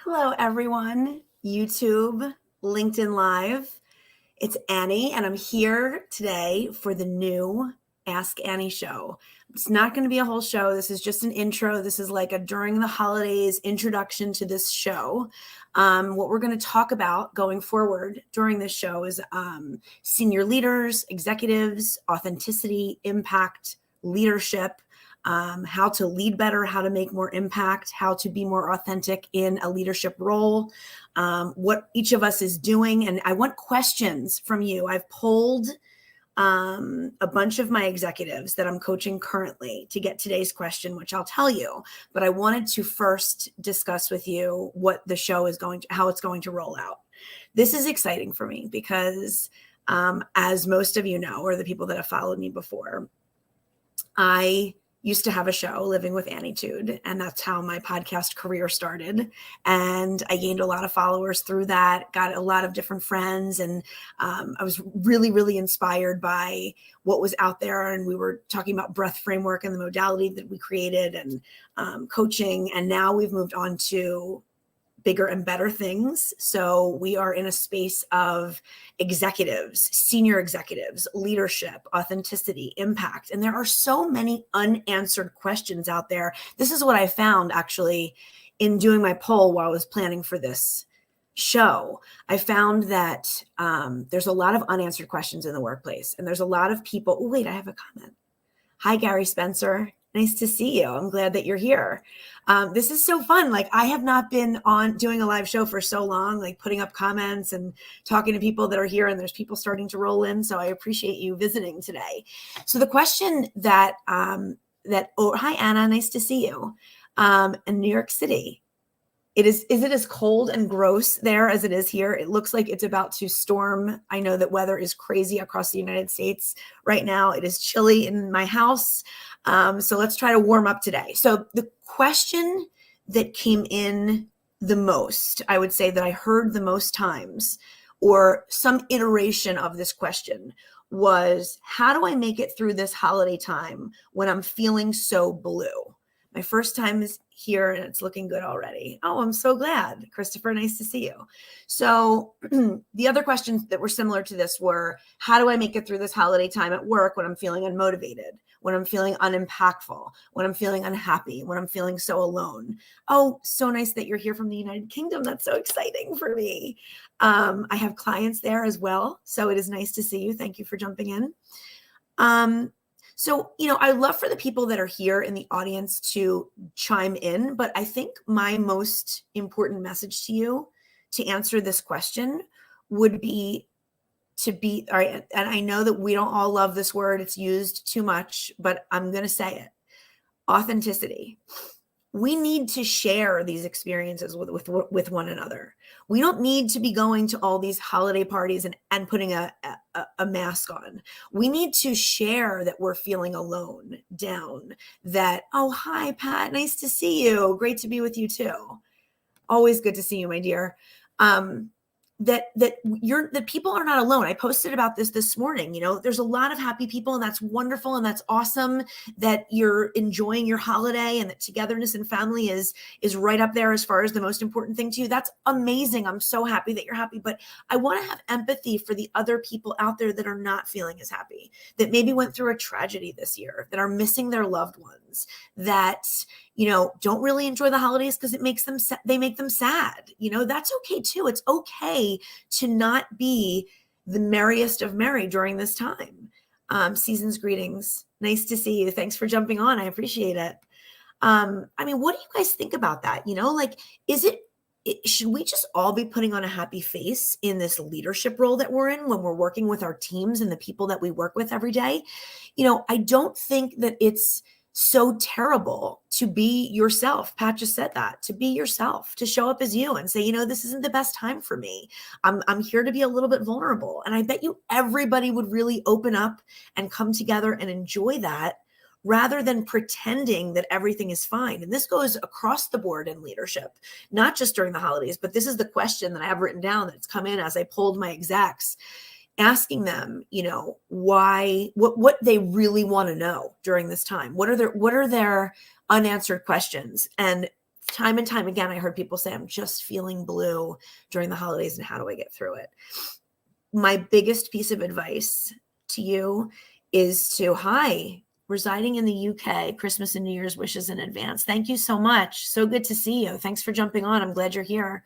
Hello, everyone. YouTube, LinkedIn Live. It's Annie, and I'm here today for the new Ask Annie show. It's not going to be a whole show. This is just an intro. This is like a during the holidays introduction to this show. What we're going to talk about going forward during this show is senior leaders, executives, authenticity, impact, leadership, how to lead better, how to make more impact, how to be more authentic in a leadership role, what each of us is doing. And I want questions from you. I've polled a bunch of my executives that I'm coaching currently to get today's question, which I'll tell you. But I wanted to first discuss with you what the show is how it's going to roll out. This is exciting for me because, as most of you know, or the people that have followed me before, I used to have a show, Living with Annitude, and that's how my podcast career started. And I gained a lot of followers through that, got a lot of different friends, and I was really, really inspired by what was out there. And we were talking about breath framework and the modality that we created and coaching. And now we've moved on to bigger and better things. So we are in a space of executives, senior executives, leadership, authenticity, impact. And there are so many unanswered questions out there. This is what I found actually in doing my poll while I was planning for this show. I found that there's a lot of unanswered questions in the workplace. And there's a lot of people. Oh, wait, I have a comment. Hi, Gary Spencer. Nice to see you. I'm glad that you're here. This is so fun. Like, I have not been on doing a live show for so long, like putting up comments and talking to people that are here, and there's people starting to roll in. So I appreciate you visiting today. So the question that, hi, Anna, nice to see you, in New York City. Is it as cold and gross there as it is here? It looks like it's about to storm. I know that weather is crazy across the United States right now. It is chilly in my house. So let's try to warm up today. So the question that came in the most, I would say that I heard the most times, or some iteration of this question, was, how do I make it through this holiday time when I'm feeling so blue? My first time is here and it's looking good already. Oh, I'm so glad. Christopher, nice to see you. So the other questions that were similar to this were, how do I make it through this holiday time at work when I'm feeling unmotivated, when I'm feeling unimpactful, when I'm feeling unhappy, when I'm feeling so alone? Oh, so nice that you're here from the United Kingdom. That's so exciting for me. I have clients there as well. So it is nice to see you. Thank you for jumping in. So, I love for the people that are here in the audience to chime in, but I think my most important message to you to answer this question would be all right, and I know that we don't all love this word, it's used too much, but I'm going to say it. Authenticity. We need to share these experiences with one another. We don't need to be going to all these holiday parties and putting a mask on. We need to share that we're feeling alone, down, that, oh, hi, Pat, nice to see you. Great to be with you too. Always good to see you, my dear. That people are not alone. I posted about this morning. There's a lot of happy people, and that's wonderful, and that's awesome that you're enjoying your holiday, and that togetherness and family is right up there as far as the most important thing to you. That's amazing. I'm so happy that you're happy, but I want to have empathy for the other people out there that are not feeling as happy, that maybe went through a tragedy this year, that are missing their loved ones, that don't really enjoy the holidays because they make them sad. That's okay too. It's okay to not be the merriest of merry during this time. Season's greetings. Nice to see you. Thanks for jumping on. I appreciate it. What do you guys think about that? Should we just all be putting on a happy face in this leadership role that we're in when we're working with our teams and the people that we work with every day? I don't think that it's so terrible to be yourself. Pat just said that, to be yourself, to show up as you and say, this isn't the best time for me. I'm here to be a little bit vulnerable. And I bet you everybody would really open up and come together and enjoy that, rather than pretending that everything is fine. And this goes across the board in leadership, not just during the holidays, but this is the question that I have written down that's come in as I polled my execs, asking them, why, what they really want to know during this time. What are their unanswered questions? And time and time again, I heard people say, I'm just feeling blue during the holidays, and how do I get through it? My biggest piece of advice to you is to, hi, residing in the UK, Christmas and New Year's wishes in advance. Thank you so much. So good to see you. Thanks for jumping on. I'm glad you're here.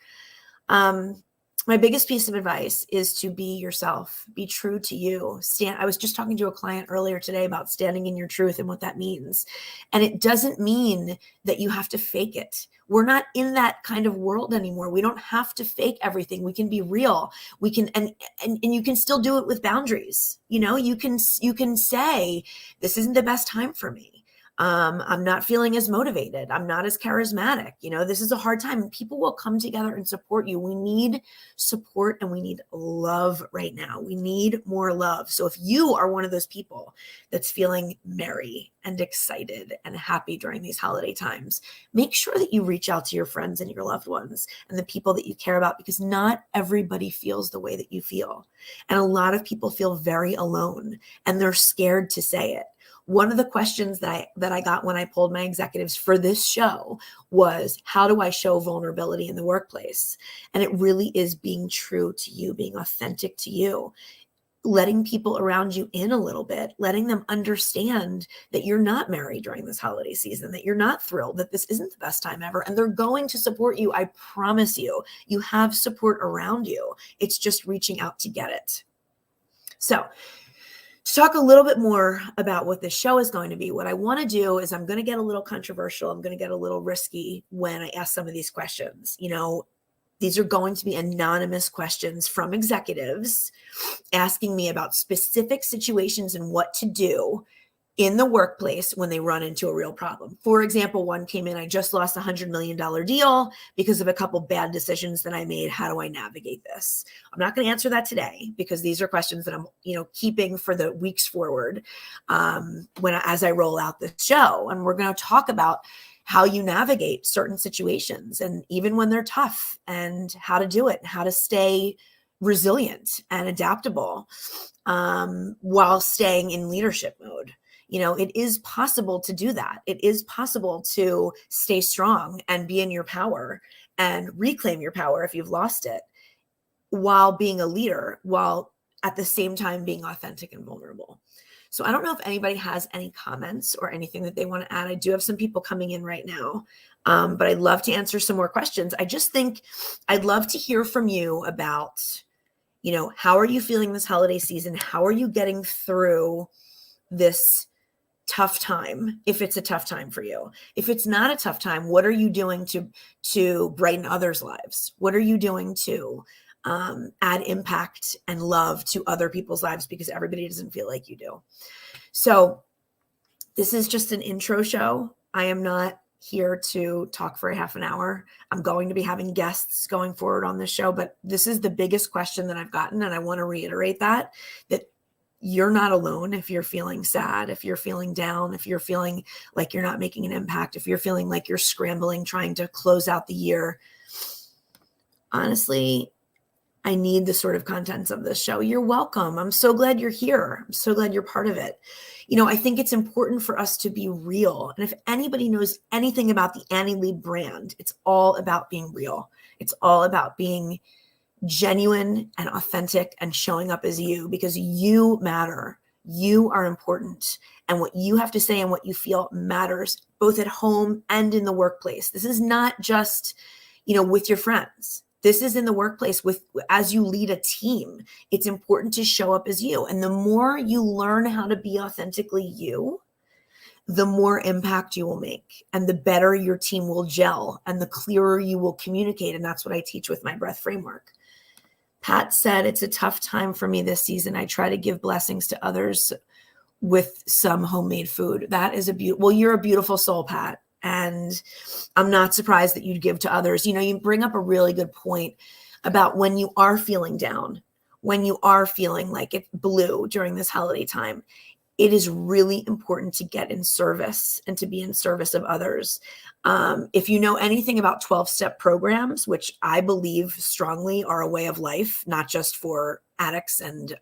My biggest piece of advice is to be yourself, be true to you. I was just talking to a client earlier today about standing in your truth and what that means. And it doesn't mean that you have to fake it. We're not in that kind of world anymore. We don't have to fake everything. We can be real. We can, and you can still do it with boundaries. You can say, this isn't the best time for me. I'm not feeling as motivated. I'm not as charismatic. This is a hard time. People will come together and support you. We need support and we need love right now. We need more love. So if you are one of those people that's feeling merry and excited and happy during these holiday times, make sure that you reach out to your friends and your loved ones and the people that you care about, because not everybody feels the way that you feel. And a lot of people feel very alone and they're scared to say it. One of the questions that I got when I polled my executives for this show was, how do I show vulnerability in the workplace? And it really is being true to you, being authentic to you, letting people around you in a little bit, letting them understand that you're not merry during this holiday season, that you're not thrilled, that this isn't the best time ever. And they're going to support you. I promise you, you have support around you. It's just reaching out to get it. So, to talk a little bit more about what this show is going to be, what I want to do is I'm going to get a little controversial. I'm going to get a little risky when I ask some of these questions. These are going to be anonymous questions from executives asking me about specific situations and what to do in the workplace when they run into a real problem. For example, one came in, I just lost a $100 million deal because of a couple bad decisions that I made. How do I navigate this? I'm not going to answer that today because these are questions that I'm, keeping for the weeks forward as I roll out this show. And we're going to talk about how you navigate certain situations, and even when they're tough, and how to do it, and how to stay resilient and adaptable while staying in leadership mode. It is possible to do that. It is possible to stay strong and be in your power and reclaim your power if you've lost it, while being a leader, while at the same time being authentic and vulnerable. So I don't know if anybody has any comments or anything that they want to add. I do have some people coming in right now, but I'd love to answer some more questions. I just think I'd love to hear from you about, how are you feeling this holiday season? How are you getting through this tough time, if it's a tough time for you? If it's not a tough time, what are you doing to brighten others' lives? What are you doing to add impact and love to other people's lives, because everybody doesn't feel like you do? So this is just an intro show. I am not here to talk for a half an hour. I'm going to be having guests going forward on this show, but this is the biggest question that I've gotten. And I want to reiterate that you're not alone if you're feeling sad, if you're feeling down, if you're feeling like you're not making an impact, if you're feeling like you're scrambling, trying to close out the year. Honestly, I need the sort of contents of this show. You're welcome. I'm so glad you're here. I'm so glad you're part of it. I think it's important for us to be real. And if anybody knows anything about the Annie Lee brand, it's all about being real. It's all about being genuine and authentic and showing up as you, because you matter. You are important. And what you have to say and what you feel matters, both at home and in the workplace. This is not just, with your friends. This is in the workplace as you lead a team. It's important to show up as you. And the more you learn how to be authentically you, the more impact you will make, and the better your team will gel, and the clearer you will communicate. And that's what I teach with my breath framework. Pat said, it's a tough time for me this season. I try to give blessings to others with some homemade food. That is you're a beautiful soul, Pat. And I'm not surprised that you'd give to others. You bring up a really good point about when you are feeling down, when you are feeling like it's blue during this holiday time. It is really important to get in service and to be in service of others. If you know anything about 12-step programs, which I believe strongly are a way of life, not just for addicts and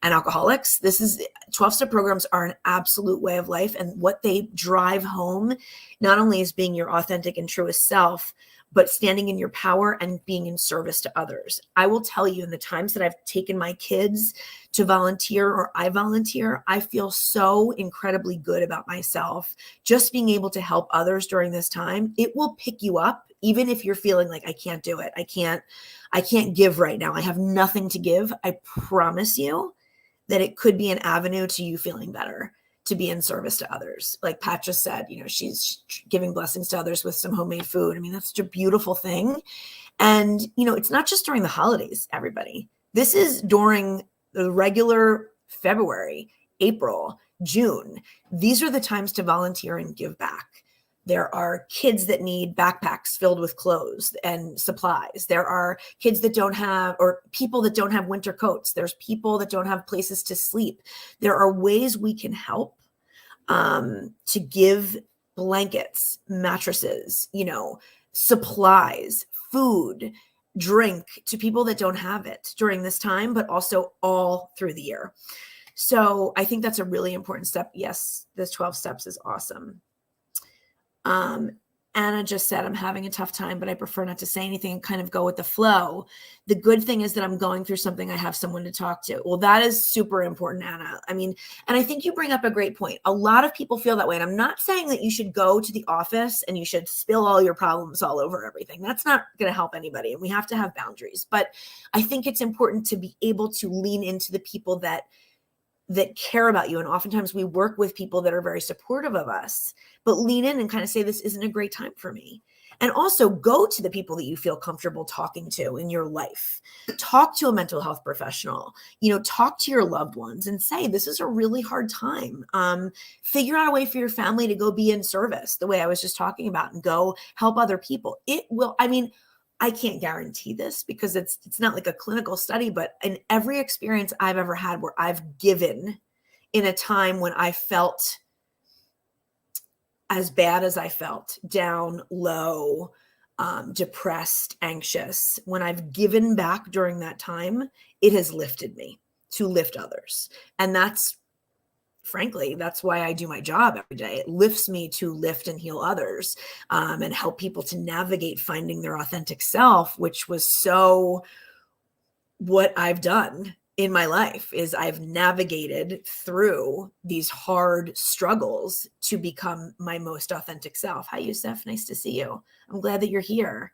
alcoholics. 12-step programs are an absolute way of life. And what they drive home, not only is being your authentic and truest self, but standing in your power and being in service to others. I will tell you, in the times that I've taken my kids to volunteer or I volunteer, I feel so incredibly good about myself. Just being able to help others during this time, it will pick you up, even if you're feeling like, I can't do it. I can't give right now. I have nothing to give. I promise you that it could be an avenue to you feeling better, to be in service to others. Like Pat just said, she's giving blessings to others with some homemade food. I mean, that's such a beautiful thing. And, it's not just during the holidays, everybody. This is during the regular February, April, June. These are the times to volunteer and give back. There are kids that need backpacks filled with clothes and supplies. There are kids that don't have, or people that don't have winter coats. There's people that don't have places to sleep. There are ways we can help to give blankets, mattresses, supplies, food, drink to people that don't have it during this time, but also all through the year. So I think that's a really important step. Yes, this 12 steps is awesome. Anna just said, I'm having a tough time, but I prefer not to say anything and kind of go with the flow. The good thing is that I'm going through something. I have someone to talk to. Well, that is super important, Anna. I mean, and I think you bring up a great point. A lot of people feel that way. And I'm not saying that you should go to the office and you should spill all your problems all over everything. That's not going to help anybody. And we have to have boundaries. But I think it's important to be able to lean into the people that care about you. And oftentimes we work with people that are very supportive of us, but lean in and kind of say, this isn't a great time for me. And also go to the people that you feel comfortable talking to in your life. Talk to a mental health professional, talk to your loved ones and say, this is a really hard time. Figure out a way for your family to go be in service, the way I was just talking about, and go help other people. It will, I can't guarantee this because it's not like a clinical study, but in every experience I've ever had where I've given in a time when I felt as bad as I felt, down, low, depressed, anxious, when I've given back during that time, it has lifted me to lift others. And frankly, that's why I do my job every day. It lifts me to lift and heal others, and help people to navigate finding their authentic self, which was so what I've done in my life. Is I've navigated through these hard struggles to become my most authentic self. Hi, Youssef. Nice to see you. I'm glad that you're here.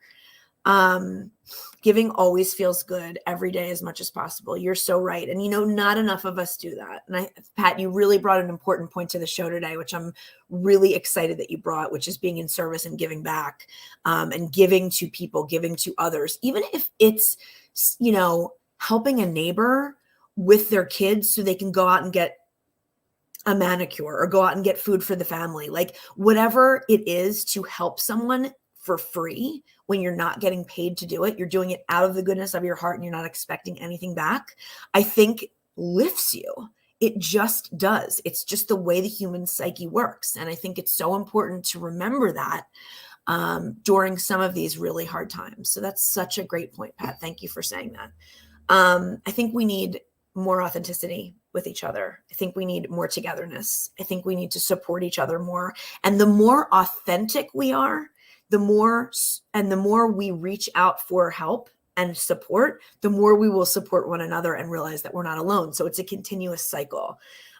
Giving always feels good every day as much as possible. You're so right. And not enough of us do that. And Pat, you really brought an important point to the show today, which I'm really excited that you brought, which is being in service and giving back, and giving to people, giving to others, even if it's, helping a neighbor with their kids so they can go out and get a manicure or go out and get food for the family, like whatever it is to help someone for free when you're not getting paid to do it, you're doing it out of the goodness of your heart and you're not expecting anything back, I think lifts you. It just does. It's just the way the human psyche works. And I think it's so important to remember that during some of these really hard times. So that's such a great point, Pat. Thank you for saying that. I think we need more authenticity with each other. I think we need more togetherness. I think we need to support each other more. And the more authentic we are, the more we reach out for help and support, the more we will support one another and realize that we're not alone. So it's a continuous cycle.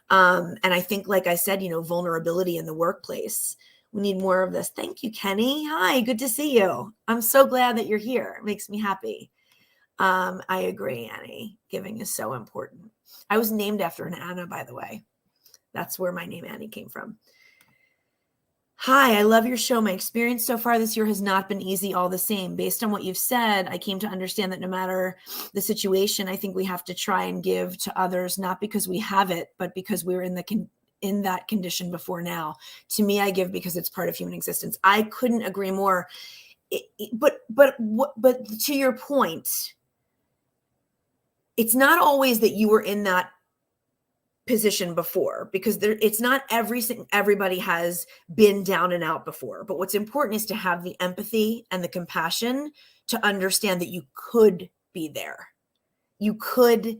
And I think, like I said, vulnerability in the workplace, we need more of this. Thank you, Kenny. Hi, good to see you. I'm so glad that you're here. It makes me happy. I agree, Annie. Giving is so important. I was named after an Anna, by the way. That's where my name Annie came from. Hi, I love your show. My experience so far this year has not been easy all the same. Based on what you've said, I came to understand that no matter the situation, I think we have to try and give to others, not because we have it, but because we're in that condition before now. To me, I give because it's part of human existence. I couldn't agree more. But to your point, it's not always that you were in that position before, because it's not everybody has been down and out before. But what's important is to have the empathy and the compassion to understand that you could be there. you could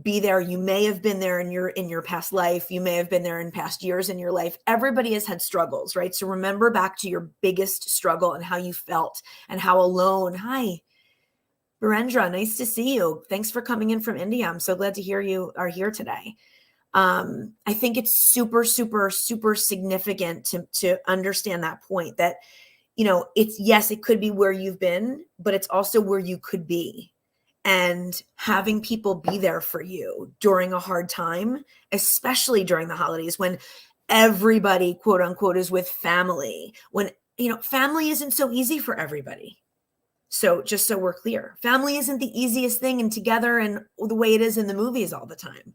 be there. You may have been there in your past life. You may have been there in past years in your life. Everybody has had struggles, right? So remember back to your biggest struggle and how you felt and how alone. Hi, Virendra, nice to see you. Thanks for coming in from India. I'm so glad to hear you are here today. I think it's super, super, super significant to understand that point that, it's, yes, it could be where you've been, but it's also where you could be. And having people be there for you during a hard time, especially during the holidays when everybody, quote unquote, is with family, when, family isn't so easy for everybody. So just so we're clear, family isn't the easiest thing and together and the way it is in the movies all the time.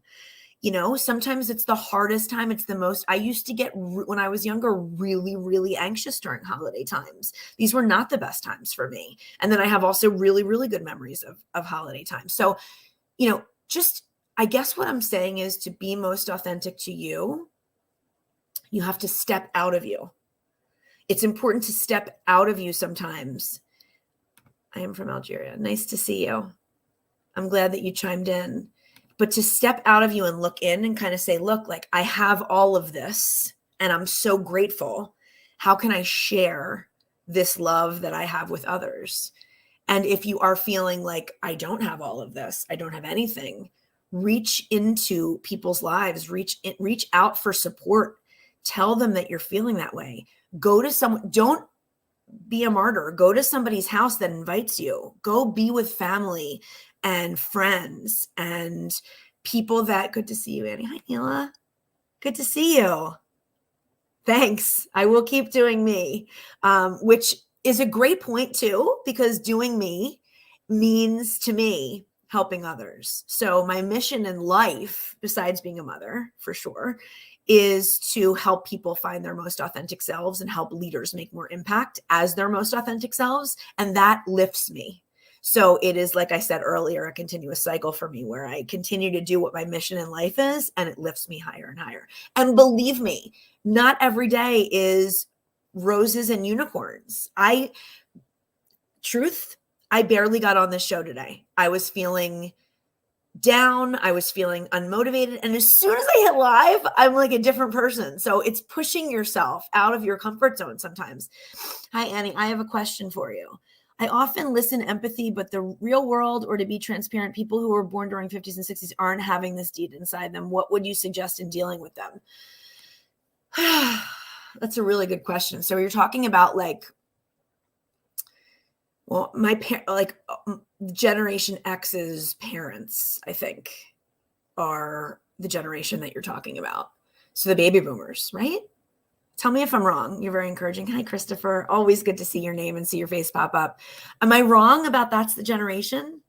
Sometimes it's the hardest time. It's the most, I used to get, when I was younger, really, really anxious during holiday times. These were not the best times for me. And then I have also really, really good memories of holiday times. So, I guess what I'm saying is to be most authentic to you, you have to step out of you. It's important to step out of you sometimes. I am from Algeria. Nice to see you. I'm glad that you chimed in. But to step out of you and look in and kind of say, look, like I have all of this and I'm so grateful. How can I share this love that I have with others? And if you are feeling like I don't have all of this, I don't have anything, reach into people's lives, reach out for support. Tell them that you're feeling that way. Go to someone, don't be a martyr. Go to somebody's house that invites you. Go be with family and friends and people that, good to see you, Annie. Hi, Neela. Good to see you. Thanks. I will keep doing me, which is a great point too, because doing me means to me helping others. So my mission in life, besides being a mother for sure, is to help people find their most authentic selves and help leaders make more impact as their most authentic selves. And that lifts me. So it is, like I said earlier, a continuous cycle for me where I continue to do what my mission in life is, and it lifts me higher and higher. And believe me, not every day is roses and unicorns. I barely got on this show today. I was feeling down. I was feeling unmotivated. And as soon as I hit live, I'm like a different person. So it's pushing yourself out of your comfort zone sometimes. Hi, Annie. I have a question for you. I often listen to empathy, but the real world, or to be transparent, people who were born during 50s and 60s aren't having this deed inside them. What would you suggest in dealing with them? That's a really good question. So you're talking about Generation X's parents, I think, are the generation that you're talking about. So the baby boomers, right? Tell me if I'm wrong. You're very encouraging. Hi, Christopher. Always good to see your name and see your face pop up. Am I wrong about that's the generation?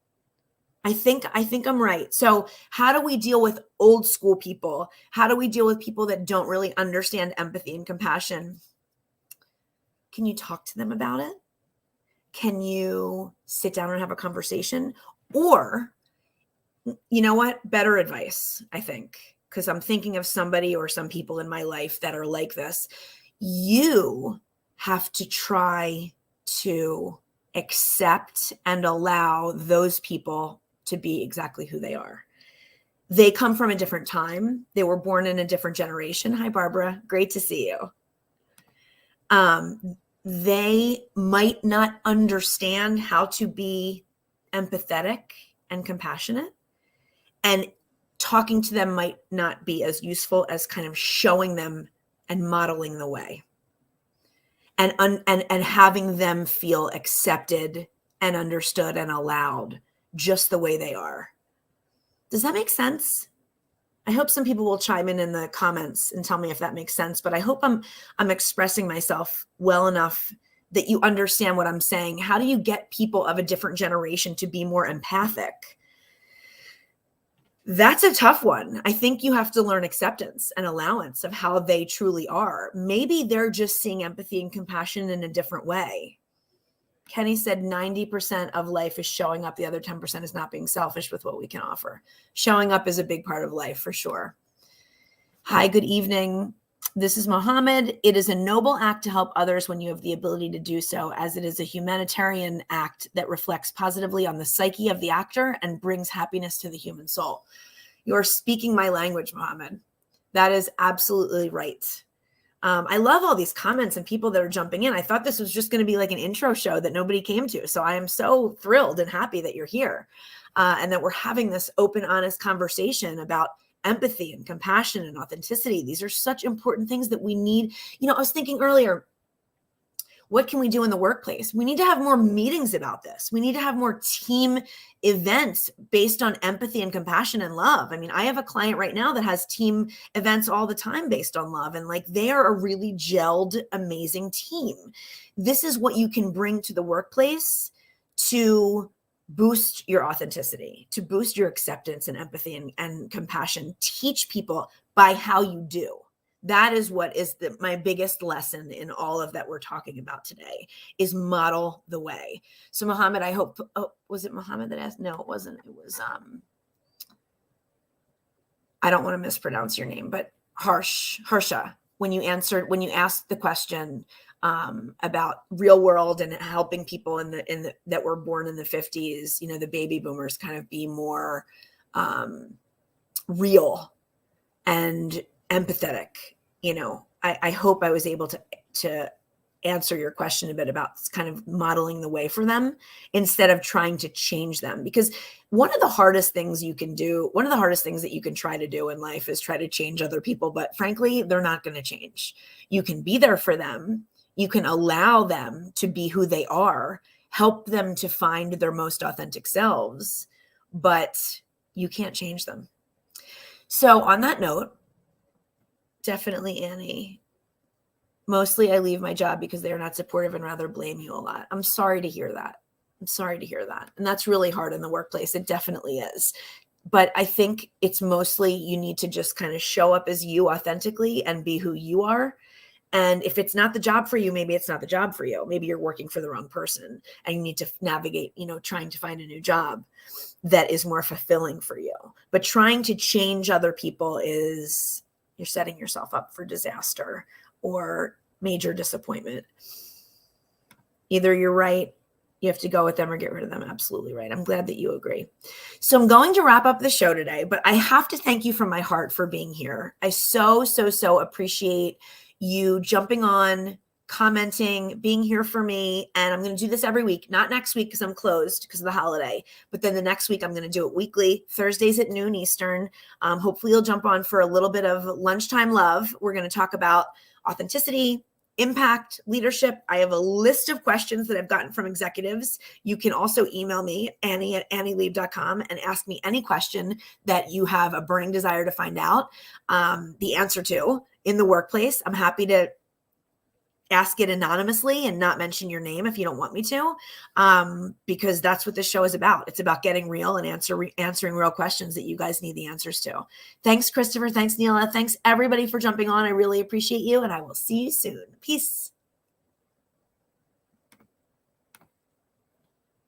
I think I'm right. So how do we deal with old school people? How do we deal with people that don't really understand empathy and compassion? Can you talk to them about it? Can you sit down and have a conversation? Or, you know what? Better advice, I think, because I'm thinking of somebody or some people in my life that are like this. You have to try to accept and allow those people to be exactly who they are. They come from a different time. They were born in a different generation. Hi, Barbara. Great to see you. They might not understand how to be empathetic and compassionate, and talking to them might not be as useful as kind of showing them and modeling the way, and having them feel accepted and understood and allowed just the way they are. Does that make sense? I hope some people will chime in the comments and tell me if that makes sense, but I hope I'm expressing myself well enough that you understand what I'm saying. How do you get people of a different generation to be more empathic? That's a tough one. I think you have to learn acceptance and allowance of how they truly are. Maybe they're just seeing empathy and compassion in a different way. Kenny said 90% of life is showing up. The other 10% is not being selfish with what we can offer. Showing up is a big part of life for sure. Hi, good evening. This is Mohammed. It is a noble act to help others when you have the ability to do so, as it is a humanitarian act that reflects positively on the psyche of the actor and brings happiness to the human soul. You're speaking my language, Mohammed. That is absolutely right. I love all these comments and people that are jumping in. I thought this was just going to be like an intro show that nobody came to. So I am so thrilled and happy that you're here and that we're having this open, honest conversation about empathy and compassion and authenticity. These are such important things that we need. I was thinking earlier, what can we do in the workplace? We need to have more meetings about this. We need to have more team events based on empathy and compassion and love. I mean, I have a client right now that has team events all the time based on love. And like, they are a really gelled, amazing team. This is what you can bring to the workplace to boost your authenticity, to boost your acceptance and empathy and compassion. Teach people by how you do. That is what is my biggest lesson in all of that we're talking about today, is model the way. So Mohammed, I hope, was it Mohammed that asked? No, it wasn't. It was, I don't want to mispronounce your name, but Harsha, when you asked the question about real world and helping people that were born in the 50s, the baby boomers kind of be more real and empathetic. I hope I was able to answer your question a bit about kind of modeling the way for them instead of trying to change them. Because one of the hardest things that you can try to do in life is try to change other people. But frankly, they're not going to change. You can be there for them. You can allow them to be who they are, help them to find their most authentic selves, but you can't change them. So on that note, definitely, Annie, mostly I leave my job because they are not supportive and rather blame you a lot. I'm sorry to hear that. And that's really hard in the workplace. It definitely is. But I think it's mostly you need to just kind of show up as you authentically and be who you are. And if it's not the job for you, maybe it's not the job for you. Maybe you're working for the wrong person and you need to navigate, trying to find a new job that is more fulfilling for you. But trying to change other people you're setting yourself up for disaster or major disappointment. Either you're right, you have to go with them, or get rid of them. Absolutely right. I'm glad that you agree. So I'm going to wrap up the show today, but I have to thank you from my heart for being here. I so appreciate you jumping on, commenting, being here for me. And I'm going to do this every week, not next week because I'm closed because of the holiday, but then the next week I'm going to do it weekly, Thursdays at noon Eastern. Hopefully you'll jump on for a little bit of lunchtime love. We're going to talk about authenticity, impact, leadership. I have a list of questions that I've gotten from executives. You can also email me, Annie@annielieb.com, and ask me any question that you have a burning desire to find out the answer to in the workplace. I'm happy to ask it anonymously and not mention your name if you don't want me to, because that's what this show is about. It's about getting real and answering real questions that you guys need the answers to. Thanks, Christopher. Thanks, Neela. Thanks, everybody, for jumping on. I really appreciate you, and I will see you soon. Peace.